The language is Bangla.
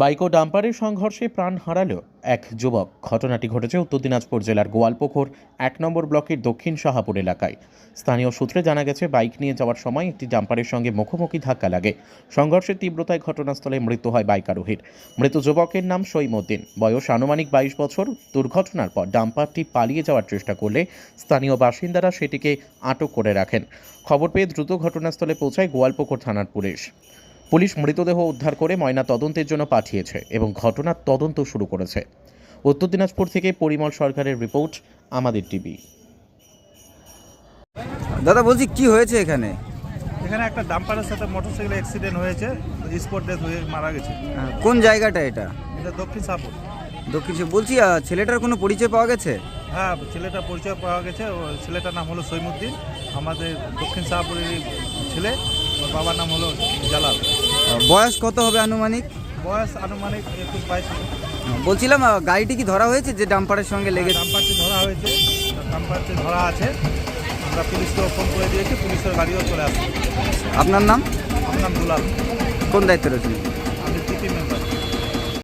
বাইক ও ডাম্পারের সংঘর্ষে প্রাণ হারালো এক যুবক। ঘটনাটি ঘটেছে উত্তর দিনাজপুর জেলার গোয়ালপুকুর 1 নম্বর ব্লকের দক্ষিণ শাহাপুর এলাকায়। স্থানীয় সূত্রে জানা গেছে, বাইক নিয়ে যাওয়ার সময় একটি ডাম্পারের সঙ্গে মুখোমুখি ধাক্কা লাগে। সংঘর্ষের তীব্রতায় ঘটনাস্থলে মৃত্যু হয় বাইক আরোহীর। মৃত যুবকের নাম সৈমুদ্দিন, বয়স আনুমানিক 22 বছর। দুর্ঘটনার পর ডাম্পারটি পালিয়ে যাওয়ার চেষ্টা করলে স্থানীয় বাসিন্দারা সেটিকে আটক করে রাখেন। খবর পেয়ে দ্রুত ঘটনাস্থলে পৌঁছায় গোয়ালপুকুর থানার পুলিশ মৃতদেহ উদ্ধার করে ময়না তদন্তের জন্য পাঠিয়েছে এবং ঘটনার তদন্ত শুরু করেছে। উত্তর দিনাজপুর থেকে পরিমল সরকারের রিপোর্ট, আমাদের টিভি। দাদা বলছি, কি হয়েছে এখানে? এখানে একটা ডাম্পারের সাথে মোটরসাইকেল অ্যাক্সিডেন্ট হয়েছে, স্পট ডেথ হয়ে মারা গেছে। কোন জায়গাটা এটা? এটা দক্ষিণ শাহপুর। দক্ষিণ বলছি, ছেলেটার কোনো পরিচয় পাওয়া গেছে? হ্যাঁ, ছেলেটার পরিচয় পাওয়া গেছে। ছেলেটার নাম হলো সৈমুদ্দিন, আমাদের দক্ষিণ শাহপুরের ছেলে। ওর বাবার নাম হলো জালাল। বয়স কত হবে আনুমানিক? বয়স আনুমানিক 21-22 হবে। বলছিলাম, গাড়িটি কি ধরা হয়েছে যে ডাম্পারের সঙ্গে লেগেছে? ডাম্পারটি ধরা হয়েছে, ডাম্পারটি ধরা আছে। আমরা পুলিশকেও ফোন করে দিয়েছি, পুলিশের গাড়িও চলে আসছে। আপনার নাম? আমার নাম দুলাল। কোন দায়িত্বে রয়েছেন? আমি জিপি মেম্বার।